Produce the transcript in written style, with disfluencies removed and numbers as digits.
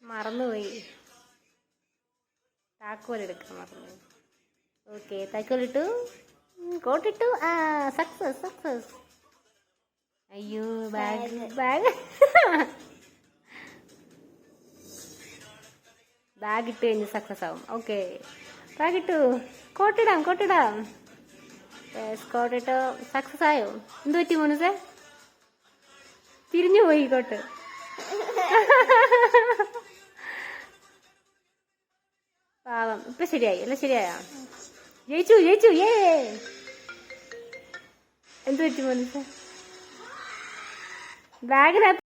മറന്നുപോയി, താക്കോലെടുക്കാൻ മറന്നുപോയി. ഓക്കെ, താക്കോലിട്ടു, കോട്ടിട്ടു. Success success. അയ്യോ, ബാഗ് ബാഗ് ബാഗ് ഇട്ട് കഴിഞ്ഞ് സക്സസ് ആവും. ഓക്കെ, ബാഗ് ഇട്ടു, കോട്ടിടാം കോട്ടിടാം. കോട്ടിട്ടോ, സക്സസ് ആയോ? എന്ത് പറ്റി മോനുസേ? തിരിഞ്ഞു പോയി കോട്ട്. പാവം. ഇപ്പൊ ശരിയായി, എല്ലാം ശരിയായോ? ജയിച്ചു ജയിച്ചു, എന്ത് പറ്റി മോനുസേ? ബാഗിനകത്ത്